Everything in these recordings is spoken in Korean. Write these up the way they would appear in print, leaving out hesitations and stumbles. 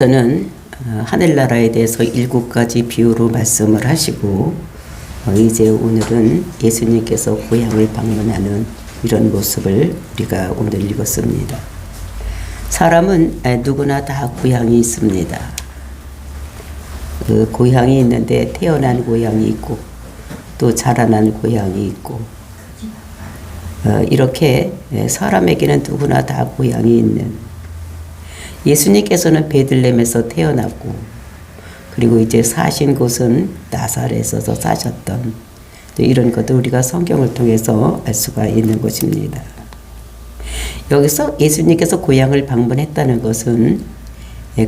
저는 하늘나라에 대해서 7가지 비유로 말씀을 하시고 이제 오늘은 예수님께서 고향을 방문하는 이런 모습을 우리가 오늘 읽었습니다. 사람은 누구나 다 고향이 있습니다. 그 고향이 있는데 태어난 고향이 있고 또 자라난 고향이 있고 이렇게 사람에게는 누구나 다 고향이 있는, 예수님께서는 베들레헴에서 태어났고 그리고 이제 사신 곳은 나사렛에서 사셨던 이런 것도 우리가 성경을 통해서 알 수가 있는 것입니다. 여기서 예수님께서 고향을 방문했다는 것은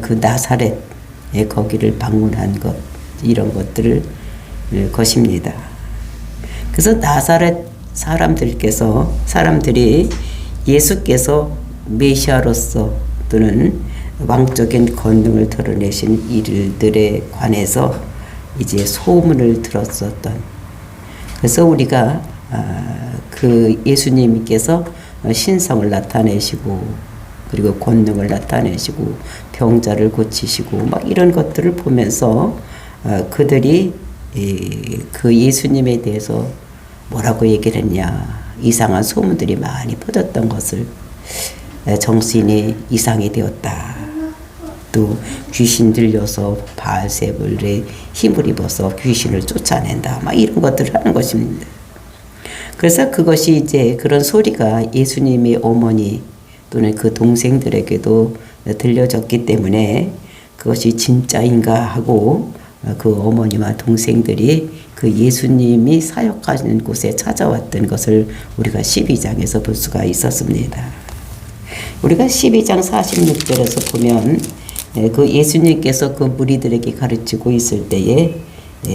그 나사렛 거기를 방문한 것, 이런 것들을 것입니다. 그래서 나사렛 사람들이 예수께서 메시아로서 또는 왕적인 권능을 드러내신 일들에 관해서 이제 소문을 들었었던, 그래서 우리가 그 예수님께서 신성을 나타내시고 그리고 권능을 나타내시고 병자를 고치시고 막 이런 것들을 보면서 그들이 그 예수님에 대해서 뭐라고 얘기를 했냐, 이상한 소문들이 많이 퍼졌던 것을, 정신이 이상이 되었다, 또 귀신 들려서 바알세불의 힘을 입어서 귀신을 쫓아낸다, 막 이런 것들을 하는 것입니다. 그래서 그것이 이제 그런 소리가 예수님의 어머니 또는 그 동생들에게도 들려졌기 때문에 그것이 진짜인가 하고 그 어머니와 동생들이 그 예수님이 사역하시는 곳에 찾아왔던 것을 우리가 12장에서 볼 수가 있었습니다. 우리가 12장 46절에서 보면 그 예수님께서 그 무리들에게 가르치고 있을 때에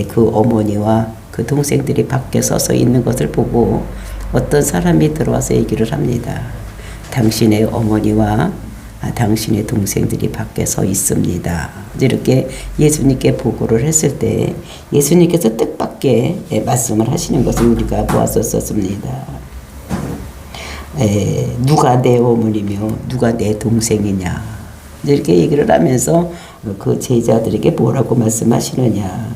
그 어머니와 그 동생들이 밖에 서서 있는 것을 보고 어떤 사람이 들어와서 얘기를 합니다. 당신의 어머니와 당신의 동생들이 밖에 서 있습니다. 이렇게 예수님께 보고를 했을 때 예수님께서 뜻밖의 말씀을 하시는 것을 우리가 보았었습니다. 누가 내 어머니며 누가 내 동생이냐, 이렇게 얘기를 하면서 그 제자들에게 뭐라고 말씀하시느냐,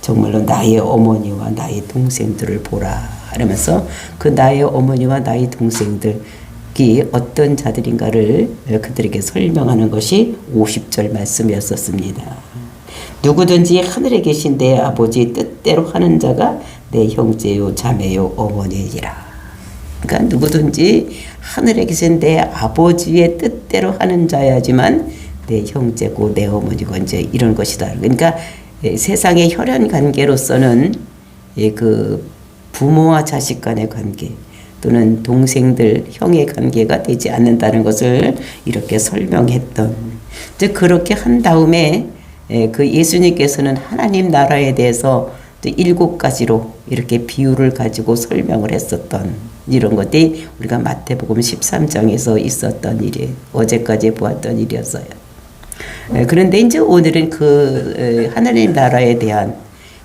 정말로 나의 어머니와 나의 동생들을 보라 하면서 그 나의 어머니와 나의 동생들이 어떤 자들인가를 그들에게 설명하는 것이 50절 말씀이었습니다. 누구든지 하늘에 계신 내 아버지 뜻대로 하는 자가 내 형제요 자매요 어머니이라. 그러니까 누구든지 하늘에 계신 내 아버지의 뜻대로 하는 자야지만 내 형제고 내 어머니고 이제 이런 것이다. 그러니까 세상의 혈연 관계로서는 그 부모와 자식 간의 관계 또는 동생들, 형의 관계가 되지 않는다는 것을 이렇게 설명했던, 이제 그렇게 한 다음에 그 예수님께서는 하나님 나라에 대해서 또 7가지로 이렇게 비유를 가지고 설명을 했었던 이런 것들이 우리가 마태복음 13장에서 있었던 일이, 어제까지 보았던 일이었어요. 그런데 이제 오늘은 그 하나님 나라에 대한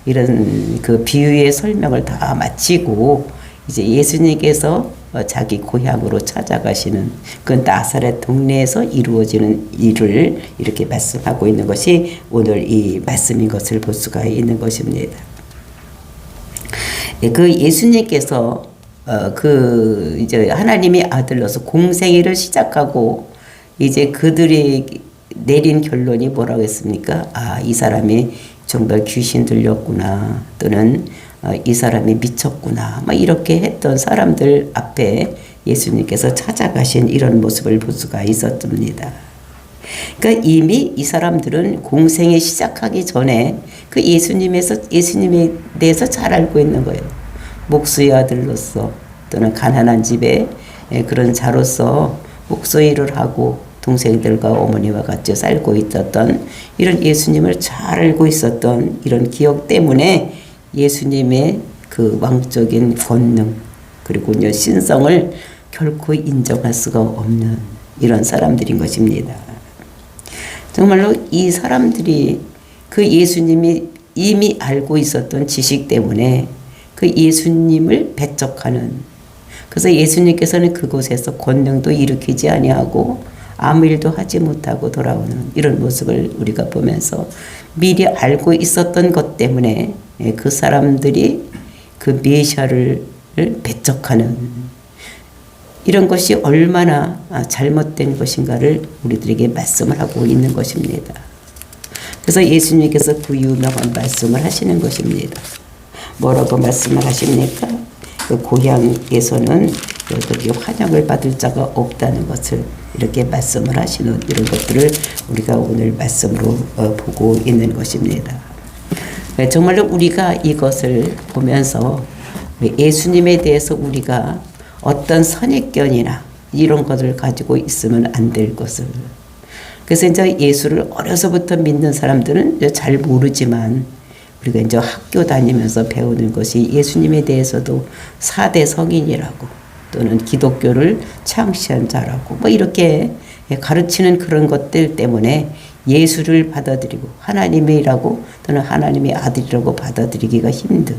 이런 그 비유의 설명을 다 마치고 이제 예수님께서 자기 고향으로 찾아가시는 그 나사렛 동네에서 이루어지는 일을 이렇게 말씀하고 있는 것이 오늘 이 말씀인 것을 볼 수가 있는 것입니다. 그 예수님께서 그 이제 하나님의 아들로서 공생애를 시작하고 이제 그들이 내린 결론이 뭐라고 했습니까? 이 사람이 정말 귀신 들렸구나, 또는 이 사람이 미쳤구나, 막 이렇게 했던 사람들 앞에 예수님께서 찾아가신 이런 모습을 볼 수가 있었습니다. 그러니까 이미 이 사람들은 공생애 시작하기 전에 그 예수님에 대해서 잘 알고 있는 거예요. 목수의 아들로서 또는 가난한 집에 그런 자로서 목수 일을 하고 동생들과 어머니와 같이 살고 있었던 이런 예수님을 잘 알고 있었던 이런 기억 때문에 예수님의 그 왕적인 권능 그리고 신성을 결코 인정할 수가 없는 이런 사람들인 것입니다. 정말로 이 사람들이 그 예수님이 이미 알고 있었던 지식 때문에 그 예수님을 배척하는, 그래서 예수님께서는 그곳에서 권능도 일으키지 아니하고 아무 일도 하지 못하고 돌아오는 이런 모습을 우리가 보면서 미리 알고 있었던 것 때문에 그 사람들이 그 메시아를 배척하는 이런 것이 얼마나 잘못된 것인가를 우리들에게 말씀을 하고 있는 것입니다. 그래서 예수님께서 그 유명한 말씀을 하시는 것입니다. 뭐라고 말씀을 하십니까? 그 고향에서는 그렇게 환영을 받을 자가 없다는 것을 이렇게 말씀을 하시는 이런 것들을 우리가 오늘 말씀으로 보고 있는 것입니다. 정말로 우리가 이것을 보면서 예수님에 대해서 우리가 어떤 선입견이나 이런 것을 가지고 있으면 안 될 것을. 그래서 이제 예수를 어려서부터 믿는 사람들은 이제 잘 모르지만 우리가 이제 학교 다니면서 배우는 것이 예수님에 대해서도 4대 성인이라고 또는 기독교를 창시한 자라고 뭐 이렇게 가르치는 그런 것들 때문에 예수를 받아들이고 하나님이라고 또는 하나님의 아들이라고 받아들이기가 힘든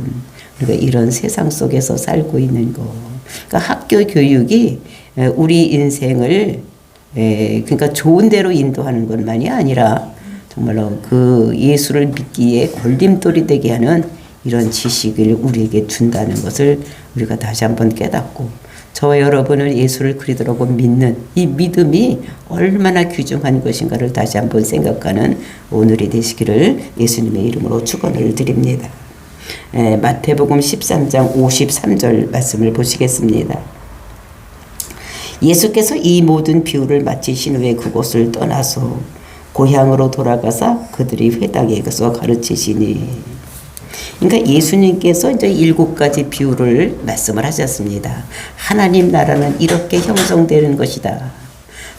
우리가 이런 세상 속에서 살고 있는 거. 그러니까 학교 교육이 우리 인생을 그러니까 좋은 대로 인도하는 것만이 아니라 정말로 그 예수를 믿기에 걸림돌이 되게 하는 이런 지식을 우리에게 준다는 것을 우리가 다시 한번 깨닫고 저와 여러분을 예수를 그리스도라고 믿는 이 믿음이 얼마나 귀중한 것인가를 다시 한번 생각하는 오늘이 되시기를 예수님의 이름으로 축원을 드립니다. 마태복음 13장 53절 말씀을 보시겠습니다. 예수께서 이 모든 비유를 마치신 후에 그곳을 떠나서 고향으로 돌아가사 그들이 회당에 가서 가르치시니. 그러니까 예수님께서 이제 7가지 비유를 말씀을 하셨습니다. 하나님 나라는 이렇게 형성되는 것이다.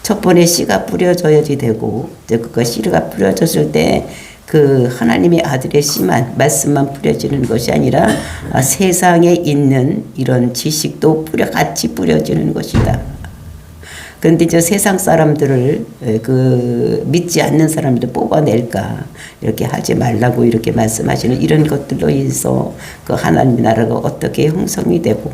첫 번에 씨가 뿌려져야지 되고, 이제 그 씨가 뿌려졌을 때 그 하나님의 아들의 씨만, 말씀만 뿌려지는 것이 아니라 세상에 있는 이런 지식도 같이 뿌려지는 것이다. 그런데 이제 세상 사람들을 믿지 않는 사람들 뽑아낼까 이렇게 하지 말라고 이렇게 말씀하시는 이런 것들로 인해서 그 하나님 나라가 어떻게 형성이 되고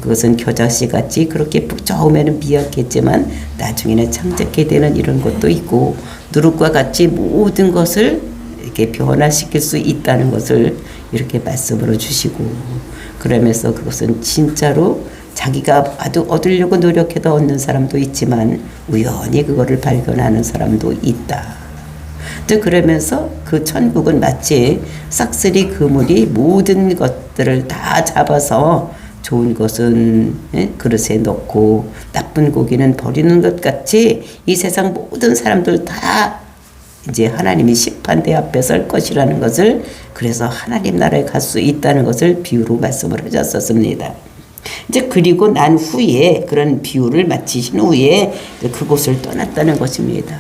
그것은 겨자씨 같이 그렇게 처음에는 미약했지만 나중에는 창작게 되는 이런 것도 있고 누룩과 같이 모든 것을 이렇게 변화시킬 수 있다는 것을 이렇게 말씀으로 주시고 그러면서 그것은 진짜로 자기가 얻으려고 노력해도 얻는 사람도 있지만 우연히 그거를 발견하는 사람도 있다. 그러면서 그 천국은 마치 싹쓸이 그물이 모든 것들을 다 잡아서 좋은 것은 그릇에 넣고 나쁜 고기는 버리는 것 같이 이 세상 모든 사람들 다 이제 하나님이 심판대 앞에 설 것이라는 것을 그래서 하나님 나라에 갈 수 있다는 것을 비유로 말씀을 하셨었습니다. 이제 그리고 난 후에 그런 비유를 마치신 후에 그곳을 떠났다는 것입니다.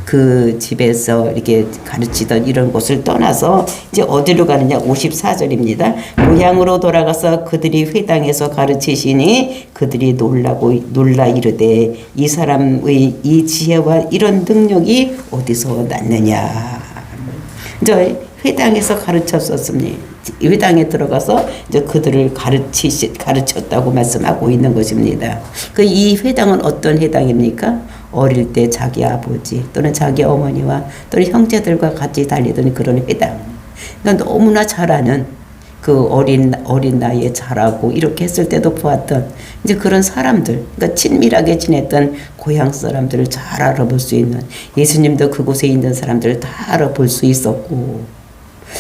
그 집에서 이렇게 가르치던 이런 곳을 떠나서 이제 어디로 가느냐 54절입니다. 고향으로 돌아가서 그들이 회당에서 가르치시니 그들이 놀라 이르되 이 사람의 이 지혜와 이런 능력이 어디서 났느냐. 이제 회당에서 가르쳤었습니다. 회당에 들어가서 이제 그들을 가르쳤다고 말씀하고 있는 것입니다. 이 회당은 어떤 회당입니까? 어릴 때 자기 아버지 또는 자기 어머니와 또는 형제들과 같이 다니던 그런 회당. 그러니까 너무나 잘 아는 그 어린 나이에 자라고 이렇게 했을 때도 보았던 이제 그런 사람들, 그러니까 친밀하게 지냈던 고향 사람들을 잘 알아볼 수 있는 예수님도 그곳에 있는 사람들을 다 알아볼 수 있었고.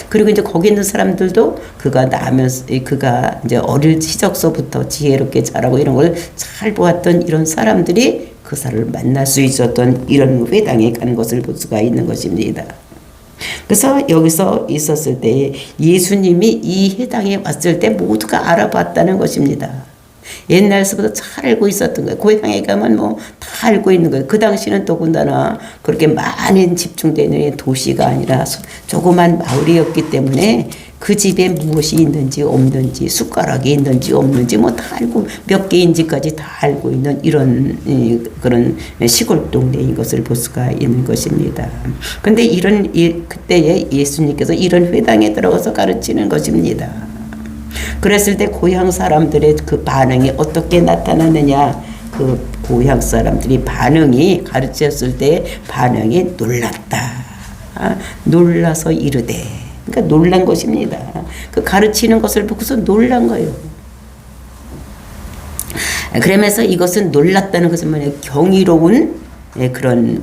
그리고 이제 거기 있는 사람들도 그가 이제 어릴 시적서부터 지혜롭게 자라고 이런 걸 잘 보았던 이런 사람들이 그 사람을 만날 수 있었던 이런 회당에 간 것을 볼 수가 있는 것입니다. 그래서 여기서 있었을 때 예수님이 이 회당에 왔을 때 모두가 알아봤다는 것입니다. 옛날서부터 잘 알고 있었던 거예요. 고향에 가면 뭐 다 알고 있는 거예요. 그 당시는 더군다나 그렇게 많이 집중되는 도시가 아니라 조그만 마을이었기 때문에 그 집에 무엇이 있는지 없는지 숟가락이 있는지 없는지 뭐 다 알고 몇 개인지까지 다 알고 있는 이런 그런 시골 동네인 것을 볼 수가 있는 것입니다. 그런데 그때에 예수님께서 이런 회당에 들어가서 가르치는 것입니다. 그랬을 때 고향 사람들의 그 반응이 어떻게 나타나느냐 그 고향 사람들이 반응이 가르쳤을 때 반응이 놀랐다. 놀라서 이르되. 그러니까 놀란 것입니다. 그 가르치는 것을 보고서 놀란 거예요. 그러면서 이것은 놀랐다는 것은 뭐냐, 경이로운 그런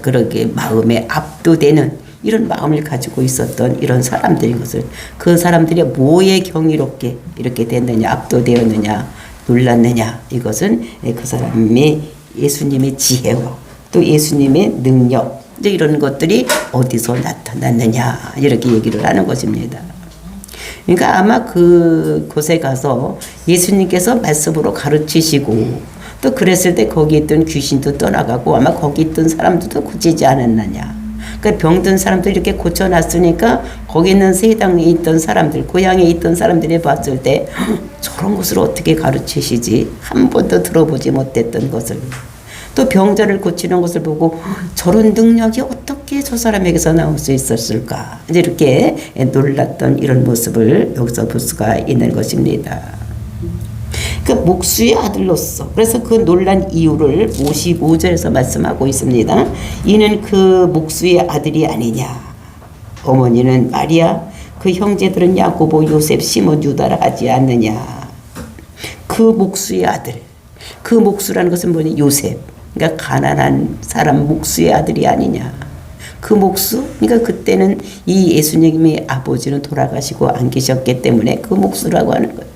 그렇게 마음에 압도되는 이런 마음을 가지고 있었던 이런 사람들인 것을, 그 사람들이 뭐에 경이롭게 이렇게 됐느냐, 압도되었느냐, 놀랐느냐, 이것은 그 사람이 예수님의 지혜와 또 예수님의 능력, 이제 이런 것들이 어디서 나타났느냐, 이렇게 얘기를 하는 것입니다. 그러니까 아마 그곳에 가서 예수님께서 말씀으로 가르치시고 또 그랬을 때 거기 있던 귀신도 떠나가고 아마 거기 있던 사람들도 고치지 않았느냐. 그러니까 병든 사람들 이렇게 고쳐놨으니까 거기 있는 세상에 있던 사람들, 고향에 있던 사람들이 봤을 때 저런 것을 어떻게 가르치시지? 한 번도 들어보지 못했던 것을. 또 병자를 고치는 것을 보고 저런 능력이 어떻게 저 사람에게서 나올 수 있었을까? 이제 이렇게 놀랐던 이런 모습을 여기서 볼 수가 있는 것입니다. 그 목수의 아들로서, 그래서 그 놀란 이유를 55절에서 말씀하고 있습니다. 이는 그 목수의 아들이 아니냐. 어머니는 마리아, 그 형제들은 야고보, 요셉, 시몬, 유다라 하지 않느냐. 그 목수의 아들. 그 목수라는 것은 뭐냐? 요셉. 그러니까 가난한 사람 목수의 아들이 아니냐. 그 목수? 그러니까 그때는 이 예수님의 아버지는 돌아가시고 안 계셨기 때문에 그 목수라고 하는 거예요.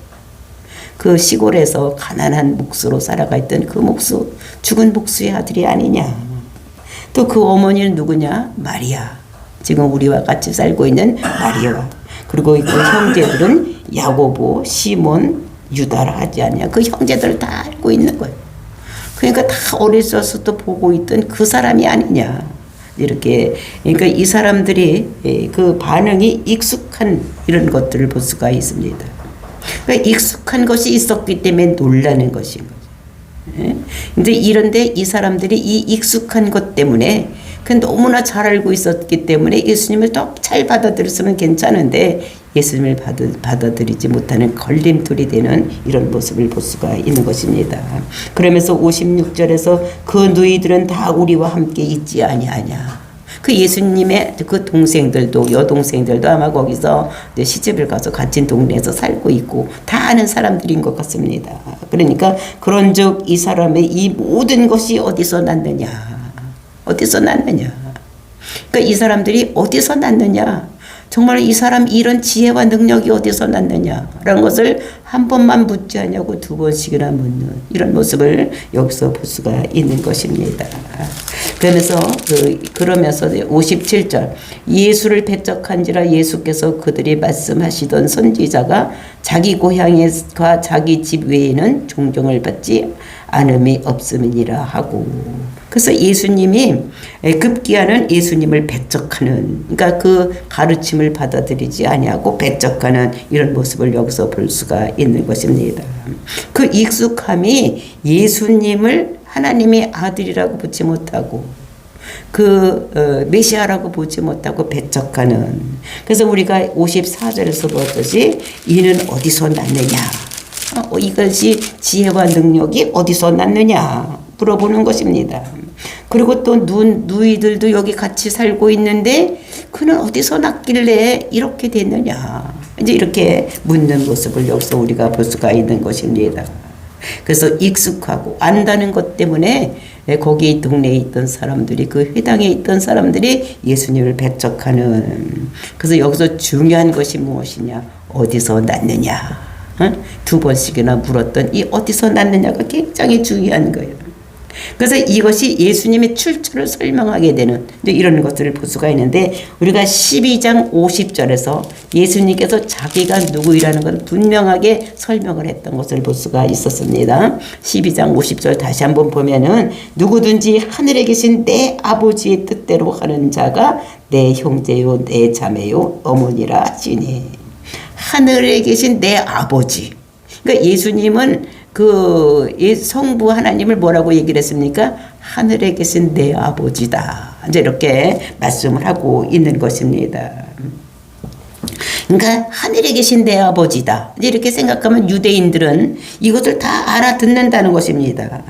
그 시골에서 가난한 목수로 살아가 있던 그 목수, 죽은 목수의 아들이 아니냐. 또 그 어머니는 누구냐? 마리아. 지금 우리와 같이 살고 있는 마리아. 그리고 그 형제들은 야고보, 시몬, 유다라 하지 않냐. 그 형제들을 다 알고 있는 거예요. 그러니까 다 어렸을 때 보고 있던 그 사람이 아니냐. 이렇게. 그러니까 이 사람들이 그 반응이 익숙한 이런 것들을 볼 수가 있습니다. 그러니까 익숙한 것이 있었기 때문에 놀라는 것인 거죠. 근데 이런데 이 사람들이 이 익숙한 것 때문에 너무나 잘 알고 있었기 때문에 예수님을 더 잘 받아들였으면 괜찮은데 예수님을 받아들이지 못하는 걸림돌이 되는 이런 모습을 볼 수가 있는 것입니다. 그러면서 56절에서 그 너희들은 다 우리와 함께 있지 아니하냐. 그 예수님의 그 동생들도, 여동생들도 아마 거기서 시집을 가서 같은 동네에서 살고 있고 다 아는 사람들인 것 같습니다. 그러니까 그런즉 이 사람의 이 모든 것이 어디서 났느냐. 어디서 났느냐. 그러니까 이 사람들이 어디서 났느냐. 정말 이 사람 이런 지혜와 능력이 어디서 났느냐라는 것을 한 번만 묻지 않냐고 두 번씩이나 묻는 이런 모습을 여기서 볼 수가 있는 것입니다. 그러면서 57절 예수를 배척한지라 예수께서 그들이 말씀하시던 선지자가 자기 고향과 자기 집 외에는 존경을 받지 않음이 없음이니라 하고, 그래서 예수님이 급기야는 예수님을 배척하는, 그러니까 그 가르침을 받아들이지 아니하고 배척하는 이런 모습을 여기서 볼 수가 있는 것입니다. 그 익숙함이 예수님을 하나님의 아들이라고 보지 못하고 메시아라고 보지 못하고 배척하는. 그래서 우리가 54절에서 보았듯이 이는 어디서 났느냐. 이것이 지혜와 능력이 어디서 났느냐 물어보는 것입니다. 그리고 또 누이들도 여기 같이 살고 있는데 그는 어디서 났길래 이렇게 됐느냐. 이제 이렇게 묻는 모습을 여기서 우리가 볼 수가 있는 것입니다. 그래서 익숙하고 안다는 것 때문에 거기 동네에 있던 사람들이, 그 회당에 있던 사람들이 예수님을 배척하는. 그래서 여기서 중요한 것이 무엇이냐. 어디서 났느냐. 두 번씩이나 물었던 이 어디서 났느냐가 굉장히 중요한 거예요. 그래서 이것이 예수님의 출처를 설명하게 되는 이런 것들을 볼 수가 있는데, 우리가 12장 50절에서 예수님께서 자기가 누구이라는 걸 분명하게 설명을 했던 것을 볼 수가 있었습니다. 12장 50절 다시 한번 보면은 누구든지 하늘에 계신 내 아버지의 뜻대로 하는 자가 내 형제요 내 자매요 어머니라 하시니. 하늘에 계신 내 아버지. 그러니까 예수님은 그 성부 하나님을 뭐라고 얘기를 했습니까? 하늘에 계신 내 아버지다. 이제 이렇게 말씀을 하고 있는 것입니다. 그러니까 하늘에 계신 내 아버지다. 이렇게 생각하면 유대인들은 이것을 다 알아듣는다는 것입니다.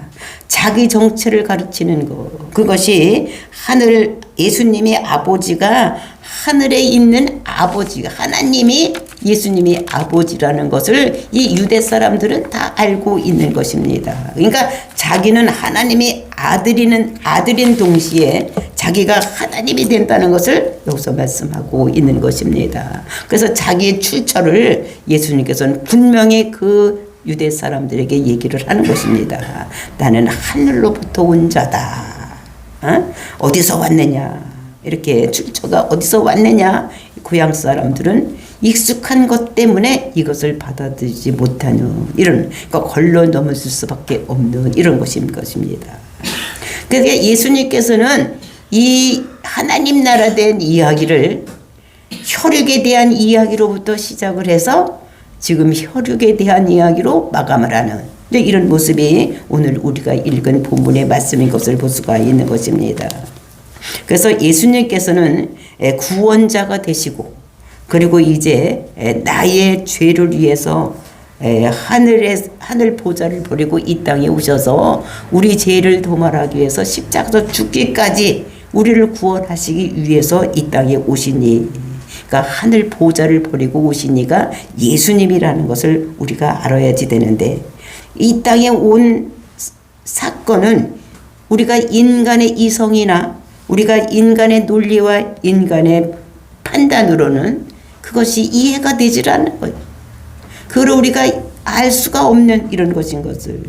자기 정체를 가르치는 것. 그것이 하늘, 예수님의 아버지가 하늘에 있는 아버지, 하나님이 예수님이 아버지라는 것을 이 유대 사람들은 다 알고 있는 것입니다. 그러니까 자기는 하나님의 아들인 동시에 자기가 하나님이 된다는 것을 여기서 말씀하고 있는 것입니다. 그래서 자기의 출처를 예수님께서는 분명히 그 유대 사람들에게 얘기를 하는 것입니다. 나는 하늘로부터 온 자다. 어디서 왔느냐? 이렇게 출처가 어디서 왔느냐? 고향 사람들은 익숙한 것 때문에 이것을 받아들이지 못하는 이런, 그러니까 걸러 넘어질 수밖에 없는 이런 것입니다. 그러니까 예수님께서는 이 하나님 나라에 대한 이야기를 혈육에 대한 이야기로부터 시작을 해서 지금 혈육에 대한 이야기로 마감을 하는 이런 모습이 오늘 우리가 읽은 본문의 말씀인 것을 볼 수가 있는 것입니다. 그래서 예수님께서는 구원자가 되시고 그리고 이제 나의 죄를 위해서 하늘 보좌를 버리고 이 땅에 오셔서 우리 죄를 도말하기 위해서 십자가에서 죽기까지 우리를 구원하시기 위해서 이 땅에 오시니, 그러니까 하늘 보좌를 버리고 오신 이가 예수님이라는 것을 우리가 알아야지 되는데, 이 땅에 온 사건은 우리가 인간의 이성이나 우리가 인간의 논리와 인간의 판단으로는 그것이 이해가 되질 않는 거예요. 그걸 우리가 알 수가 없는 이런 것인 것을.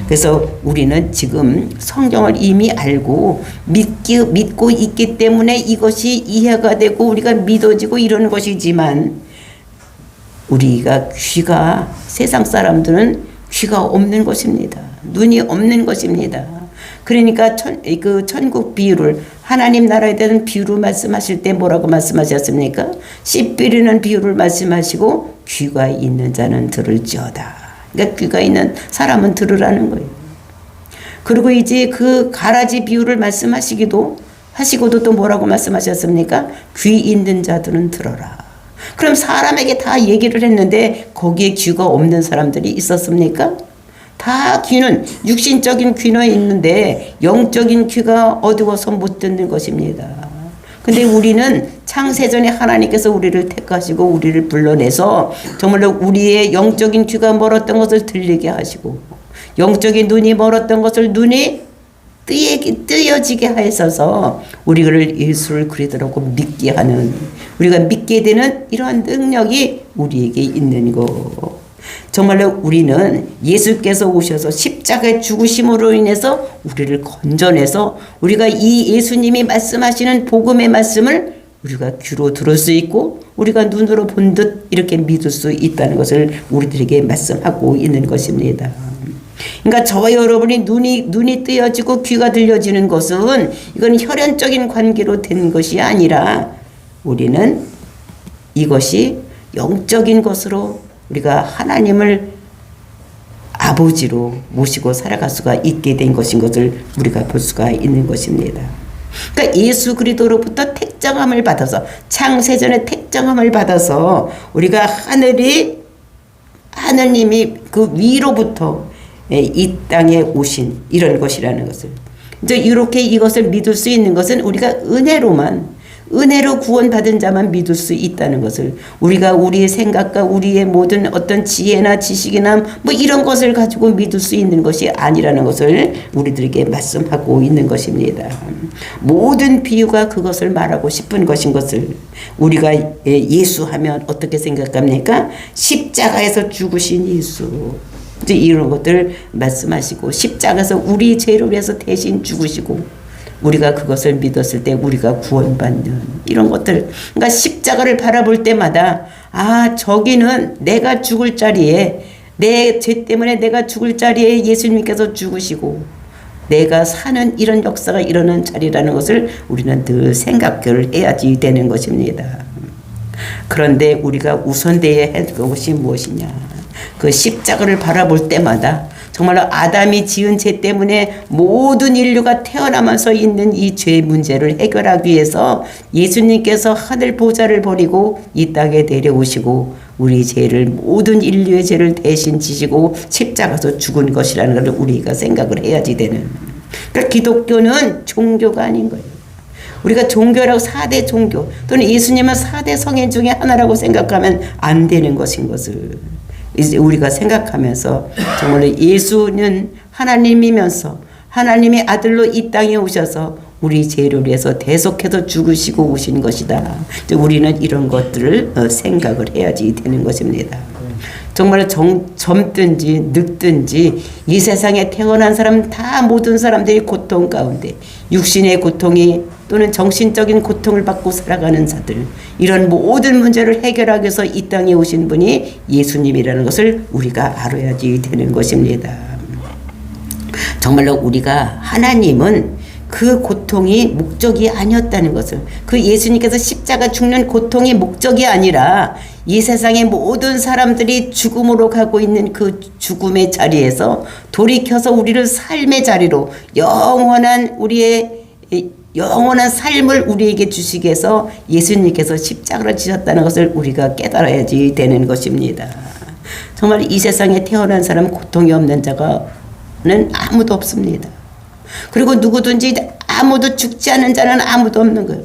그래서 우리는 지금 성경을 이미 알고 믿고 있기 때문에 이것이 이해가 되고 우리가 믿어지고 이런 것이지만, 우리가 귀가, 세상 사람들은 귀가 없는 것입니다. 눈이 없는 것입니다. 그러니까 천국 비유를, 하나님 나라에 대한 비유를 말씀하실 때 뭐라고 말씀하셨습니까? 씨 뿌리는 비유를 말씀하시고 귀가 있는 자는 들을지어다. 그러니까 귀가 있는 사람은 들으라는 거예요. 그리고 이제 그 가라지 비유를 말씀하시고도 또 뭐라고 말씀하셨습니까? 귀 있는 자들은 들어라. 그럼 사람에게 다 얘기를 했는데 거기에 귀가 없는 사람들이 있었습니까? 다 귀는, 육신적인 귀는 있는데 영적인 귀가 어두워서 못 듣는 것입니다. 근데 우리는 창세전에 하나님께서 우리를 택하시고 우리를 불러내서 정말로 우리의 영적인 귀가 멀었던 것을 들리게 하시고, 영적인 눈이 멀었던 것을 눈이 뜨여지게 하셔서 우리를 예수를 그리스도라고 믿게 하는, 우리가 믿게 되는 이러한 능력이 우리에게 있는 거. 정말로 우리는 예수께서 오셔서 십자가의 죽으심으로 인해서 우리를 건져내서 우리가 이 예수님이 말씀하시는 복음의 말씀을 우리가 귀로 들을 수 있고 우리가 눈으로 본 듯 이렇게 믿을 수 있다는 것을 우리들에게 말씀하고 있는 것입니다. 그러니까 저와 여러분이 눈이 뜨여지고 귀가 들려지는 것은 이건 혈연적인 관계로 된 것이 아니라 우리는 이것이 영적인 것으로 우리가 하나님을 아버지로 모시고 살아갈 수가 있게 된 것인 것을 우리가 볼 수가 있는 것입니다. 그러니까 예수 그리스도로부터 택정함을 받아서, 창세전에 택정함을 받아서 우리가 하느님이 그 위로부터 이 땅에 오신 이런 것이라는 것을, 이제 이렇게 이것을 믿을 수 있는 것은 우리가 은혜로 구원받은 자만 믿을 수 있다는 것을, 우리가 우리의 생각과 우리의 모든 어떤 지혜나 지식이나 뭐 이런 것을 가지고 믿을 수 있는 것이 아니라는 것을 우리들에게 말씀하고 있는 것입니다. 모든 비유가 그것을 말하고 싶은 것인 것을, 우리가 예수하면 어떻게 생각합니까? 십자가에서 죽으신 예수, 이제 이런 것들 말씀하시고, 십자가에서 우리 죄를 위해서 대신 죽으시고 우리가 그것을 믿었을 때 우리가 구원받는 이런 것들. 그러니까 십자가를 바라볼 때마다 저기는 내가 죽을 자리에, 내 죄 때문에 내가 죽을 자리에 예수님께서 죽으시고 내가 사는 이런 역사가 일어나는 자리라는 것을 우리는 늘 생각을 해야지 되는 것입니다. 그런데 우리가 우선돼야 할 것이 무엇이냐? 그 십자가를 바라볼 때마다 정말로 아담이 지은 죄 때문에 모든 인류가 태어나면서 있는 이 죄 문제를 해결하기 위해서 예수님께서 하늘 보좌를 버리고 이 땅에 내려오시고 우리 죄를 모든 인류의 죄를 대신 지시고 십자가서 죽은 것이라는 걸 우리가 생각을 해야지 되는. 그러니까 기독교는 종교가 아닌 거예요. 우리가 종교라고 4대 종교 또는 예수님은 4대 성인 중에 하나라고 생각하면 안 되는 것인 것을 이제 우리가 생각하면서 정말로 예수는 하나님이면서 하나님의 아들로 이 땅에 오셔서 우리 죄를 위해서 대속해서 죽으시고 오신 것이다. 우리는 이런 것들을 생각을 해야지 되는 것입니다. 정말 젊든지 늙든지 이 세상에 태어난 사람 다 모든 사람들이 고통 가운데 육신의 고통이 또는 정신적인 고통을 받고 살아가는 자들, 이런 모든 문제를 해결하기 위해서 이 땅에 오신 분이 예수님이라는 것을 우리가 알아야지 되는 것입니다. 정말로 우리가 하나님은 그 고통이 목적이 아니었다는 것을, 그 예수님께서 십자가 죽는 고통이 목적이 아니라 이 세상의 모든 사람들이 죽음으로 가고 있는 그 죽음의 자리에서 돌이켜서 우리를 삶의 자리로 영원한 우리의 영원한 삶을 우리에게 주시기 위해서 예수님께서 십자가를 지셨다는 것을 우리가 깨달아야지 되는 것입니다. 정말 이 세상에 태어난 사람 고통이 없는 자가는 아무도 없습니다. 그리고 누구든지 아무도 죽지 않은 자는 아무도 없는 거예요.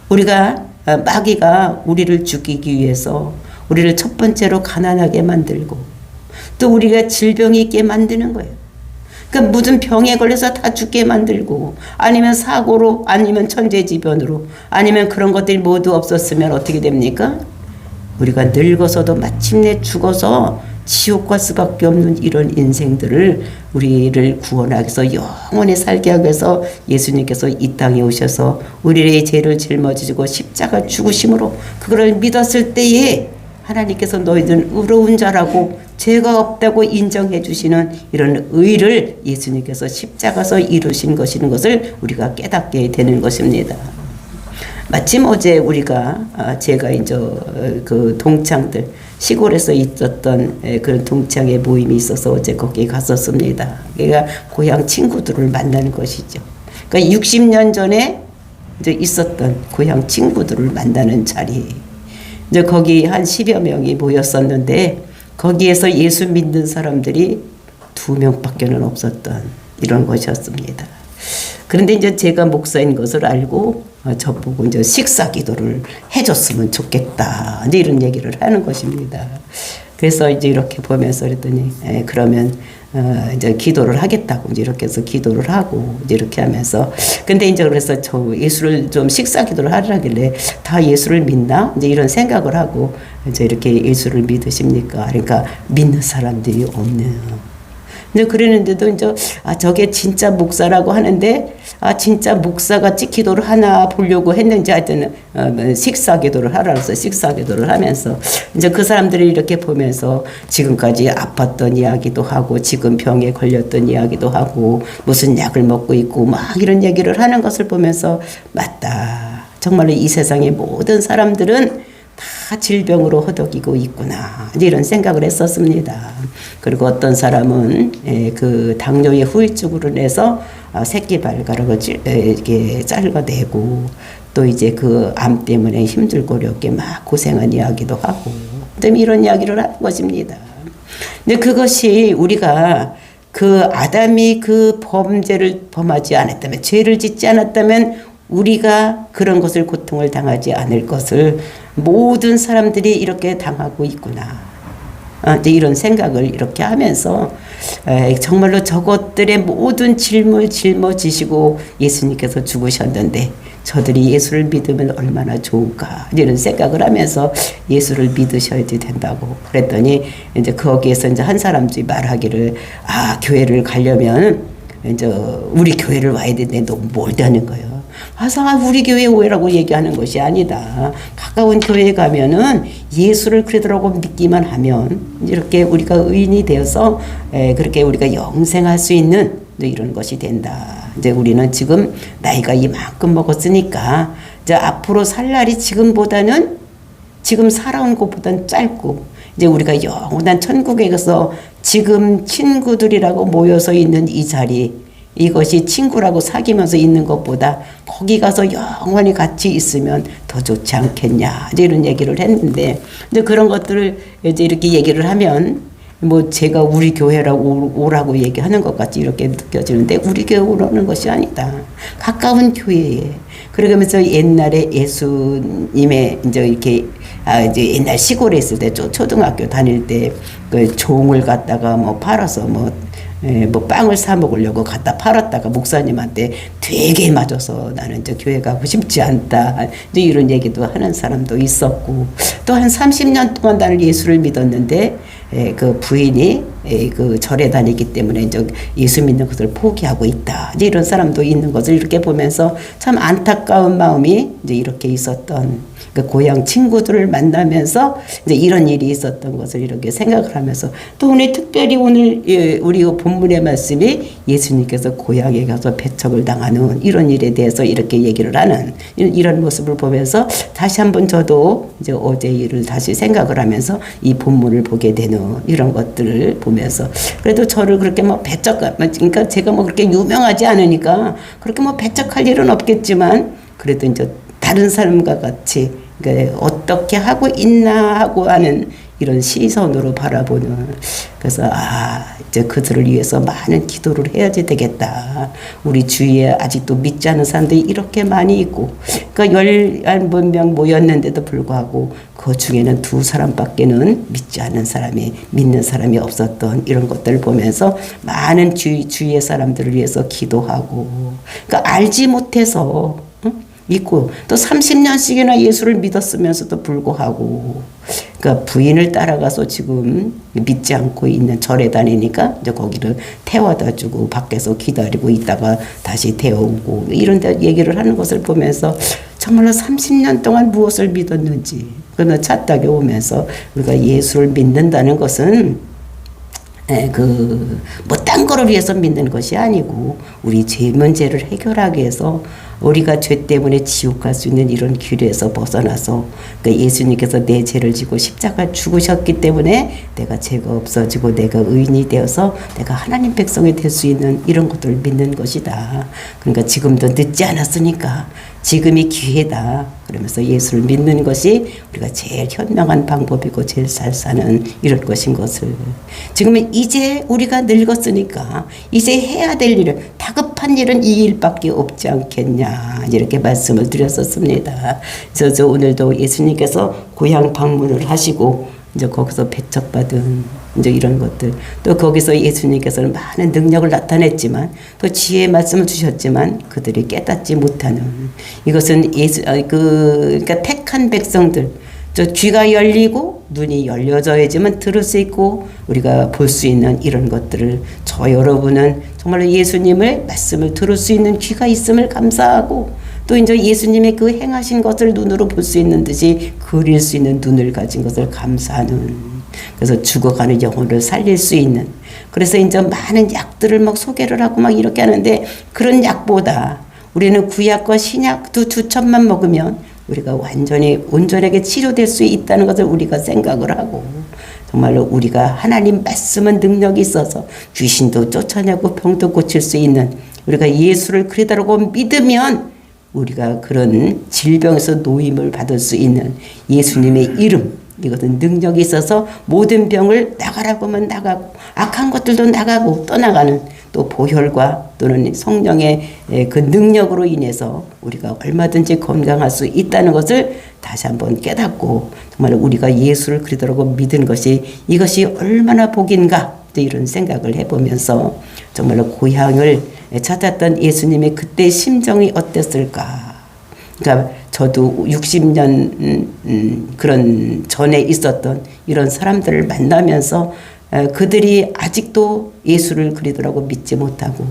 우리가 마귀가 우리를 죽이기 위해서 우리를 첫 번째로 가난하게 만들고 또 우리가 질병이 있게 만드는 거예요. 그러니까 무슨 병에 걸려서 다 죽게 만들고 아니면 사고로 아니면 천재지변으로 아니면 그런 것들이 모두 없었으면 어떻게 됩니까? 우리가 늙어서도 마침내 죽어서 지옥 갈 수밖에 없는 이런 인생들을 우리를 구원하기 위해서 영원히 살게 하기 위해서 예수님께서 이 땅에 오셔서 우리의 죄를 짊어지시고 십자가 죽으심으로 그거를 믿었을 때에 하나님께서 너희들은 의로운 자라고 죄가 없다고 인정해 주시는 이런 의를 예수님께서 십자가서 이루신 것인 것을 우리가 깨닫게 되는 것입니다. 마침 어제 우리가 제가 이제 그 동창들 시골에서 있었던 그런 동창회 모임이 있어서 어제 거기 갔었습니다. 그러니까 고향 친구들을 만나는 것이죠. 그러니까 60년 전에 이제 있었던 고향 친구들을 만나는 자리. 이제 거기 한 10여 명이 모였었는데 거기에서 예수 믿는 사람들이 2명밖에는 없었던 이런 것이었습니다. 그런데 이제 제가 목사인 것을 알고 저보고 이제 식사 기도를 해줬으면 좋겠다. 이제 이런 얘기를 하는 것입니다. 그래서 이제 이렇게 보면서 그랬더니 그러면 이제 기도를 하겠다고 이제 이렇게 해서 기도를 하고 이제 이렇게 하면서 근데 이제 그래서 저 예수를 좀 식사 기도를 하라길래 다 예수를 믿나? 이제 이런 생각을 하고 이제 이렇게 예수를 믿으십니까? 그러니까 믿는 사람들이 없네요. 이제 그랬는데도 이제 저게 진짜 목사라고 하는데 진짜 목사같이 기도를 하나 보려고 했는지 하여튼 식사 기도를 하라 그래서 식사 기도를 하면서 이제 그 사람들이 이렇게 보면서 지금까지 아팠던 이야기도 하고 지금 병에 걸렸던 이야기도 하고 무슨 약을 먹고 있고 막 이런 얘기를 하는 것을 보면서 맞다. 정말로 이 세상의 모든 사람들은 다 질병으로 허덕이고 있구나 이런 생각을 했었습니다. 그리고 어떤 사람은 그 당뇨의 후유증으로 인해서 새끼 발가락을 이렇게 잘라내고 또 이제 그 암 때문에 힘들고 어렵게 막 고생한 이야기도 하고 이런 이야기를 하는 것입니다. 근데 그것이 우리가 그 아담이 그 범죄를 범하지 않았다면 죄를 짓지 않았다면 우리가 그런 것을 고통을 당하지 않을 것을 모든 사람들이 이렇게 당하고 있구나. 이제 이런 생각을 이렇게 하면서 정말로 저것들의 모든 짊어지시고 예수님께서 죽으셨는데 저들이 예수를 믿으면 얼마나 좋을까 이런 생각을 하면서 예수를 믿으셔야 된다고 그랬더니 이제 거기에서 이제 한 사람들이 말하기를 교회를 가려면 이제 우리 교회를 와야 되는데 너무 멀다는 거예요. 와서 우리 교회 오해라고 얘기하는 것이 아니다. 가까운 교회에 가면은 예수를 그러더라고 믿기만 하면 이렇게 우리가 의인이 되어서 그렇게 우리가 영생할 수 있는 이런 것이 된다. 이제 우리는 지금 나이가 이만큼 먹었으니까 이제 앞으로 살 날이 지금보다는 지금 살아온 것보다는 짧고 이제 우리가 영원한 천국에 가서 지금 친구들이라고 모여서 있는 이 자리, 이것이 친구라고 사귀면서 있는 것보다 거기 가서 영원히 같이 있으면 더 좋지 않겠냐, 이제 이런 얘기를 했는데, 근데 그런 것들을 이제 이렇게 얘기를 하면 뭐 제가 우리 교회라고 오라고 얘기하는 것 같이 이렇게 느껴지는데, 우리 교회 오라는 것이 아니다. 가까운 교회에. 그러면서 옛날에 예수님의 이제 이렇게 이제 옛날 시골에 있을 때 초등학교 다닐 때 그 종을 갖다가 뭐 팔아서 뭐 빵을 사 먹으려고 갖다 팔았다가 목사님한테 되게 맞아서 나는 이제 교회 가고 싶지 않다, 이제 이런 얘기도 하는 사람도 있었고, 또 한 30년 동안 나는 예수를 믿었는데 그 부인이 그 절에 다니기 때문에 이제 예수 믿는 것을 포기하고 있다, 이제 이런 사람도 있는 것을 이렇게 보면서 참 안타까운 마음이 이제 이렇게 있었던, 그 고향 친구들을 만나면서 이제 이런 일이 있었던 것을 이렇게 생각을 하면서, 또 오늘 특별히 오늘 우리 본문의 말씀이 예수님께서 고향에 가서 배척을 당하는 이런 일에 대해서 이렇게 얘기를 하는 이런 모습을 보면서 다시 한번 저도 이제 어제 일을 다시 생각을 하면서 이 본문을 보게 되는 이런 것들을 보면서, 그래도 저를 그렇게 뭐 그러니까 제가 뭐 그렇게 유명하지 않으니까 그렇게 뭐 배척할 일은 없겠지만, 그래도 이제 다른 사람과 같이 그러니까 어떻게 하고 있나 하고 하는 이런 시선으로 바라보는, 그래서 이제 그들을 위해서 많은 기도를 해야지 되겠다. 우리 주위에 아직도 믿지 않은 사람들이 이렇게 많이 있고, 그러니까 11명 모였는데도 불구하고 그 중에는 2사람밖에는 믿지 않는 사람이, 믿는 사람이 없었던 이런 것들을 보면서 많은 주위의 사람들을 위해서 기도하고, 그러니까 알지 못해서 있고, 또 30년씩이나 예수를 믿었으면서도 불구하고, 그러니까 부인을 따라가서 지금 믿지 않고 있는 절에 다니니까 이제 거기를 태워다 주고 밖에서 기다리고 있다가 다시 태워오고 이런 데 얘기를 하는 것을 보면서 정말로 30년 동안 무엇을 믿었는지, 그러나 차딱에 오면서 우리가 예수를 믿는다는 것은 뭐 딴 거를 위해서 믿는 것이 아니고 우리 죄 문제를 해결하기 위해서, 우리가 죄 때문에 지옥 갈 수 있는 이런 길에서 벗어나서, 그러니까 예수님께서 내 죄를 지고 십자가 죽으셨기 때문에 내가 죄가 없어지고 내가 의인이 되어서 내가 하나님 백성이 될 수 있는 이런 것들을 믿는 것이다. 그러니까 지금도 늦지 않았으니까 지금이 기회다. 그러면서 예수를 믿는 것이 우리가 제일 현명한 방법이고 제일 잘 사는 이런 것인 것을, 지금은 이제 우리가 늙었으니까 이제 해야 될 일은, 다급한 일은 이 일밖에 없지 않겠냐, 이렇게 말씀을 드렸었습니다. 그래서 저 오늘도 예수님께서 고향 방문을 하시고 이제 거기서 배척받은 이제 이런 것들, 또 거기서 예수님께서는 많은 능력을 나타냈지만 또 지혜의 말씀을 주셨지만 그들이 깨닫지 못하는, 이것은 그러니까 택한 백성들, 저 귀가 열리고 눈이 열려져야지만 들을 수 있고 우리가 볼 수 있는 이런 것들을, 저 여러분은 정말로 예수님의 말씀을 들을 수 있는 귀가 있음을 감사하고, 또 이제 예수님의 그 행하신 것을 눈으로 볼 수 있는 듯이 그릴 수 있는 눈을 가진 것을 감사하는, 그래서 죽어가는 영혼을 살릴 수 있는, 그래서 이제 많은 약들을 막 소개를 하고 막 이렇게 하는데, 그런 약보다 우리는 구약과 신약도 2첩만 먹으면 우리가 완전히 온전하게 치료될 수 있다는 것을 우리가 생각을 하고, 정말로 우리가 하나님 말씀은 능력이 있어서 귀신도 쫓아내고 병도 고칠 수 있는, 우리가 예수를 그리스도라고 믿으면 우리가 그런 질병에서 노임을 받을 수 있는 예수님의 이름, 이것은 능력이 있어서 모든 병을 나가라고 하면 나가고 악한 것들도 나가고 떠나가는, 또 보혈과 또는 성령의 그 능력으로 인해서 우리가 얼마든지 건강할 수 있다는 것을 다시 한번 깨닫고, 정말 우리가 예수를 그리스도라고 믿은 것이, 이것이 얼마나 복인가, 이런 생각을 해보면서 정말로 고향을 찾았던 예수님의 그때 심정이 어땠을까. 그러니까 저도 60년 그런 전에 있었던 이런 사람들을 만나면서 그들이 아직도 예수를 그리스도라고 믿지 못하고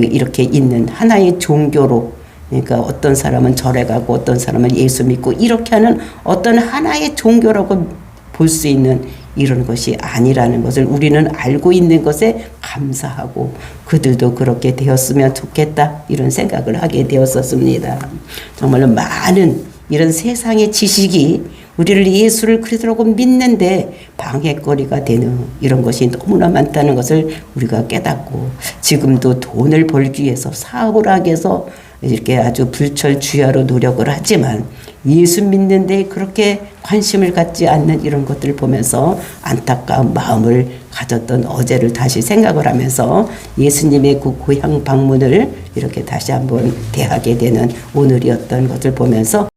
이렇게 있는 하나의 종교로, 그러니까 어떤 사람은 절에 가고 어떤 사람은 예수 믿고 이렇게 하는 어떤 하나의 종교라고 볼 수 있는 이런 것이 아니라는 것을 우리는 알고 있는 것에 감사하고, 그들도 그렇게 되었으면 좋겠다, 이런 생각을 하게 되었었습니다. 정말로 많은 이런 세상의 지식이 우리를 예수를 그리스도라고 믿는데 방해거리가 되는 이런 것이 너무나 많다는 것을 우리가 깨닫고, 지금도 돈을 벌기 위해서 사업을 하기 위해서 이렇게 아주 불철주야로 노력을 하지만 예수 믿는데 그렇게 관심을 갖지 않는 이런 것들을 보면서 안타까운 마음을 가졌던 어제를 다시 생각을 하면서 예수님의 그 고향 방문을 이렇게 다시 한번 대하게 되는 오늘이었던 것을 보면서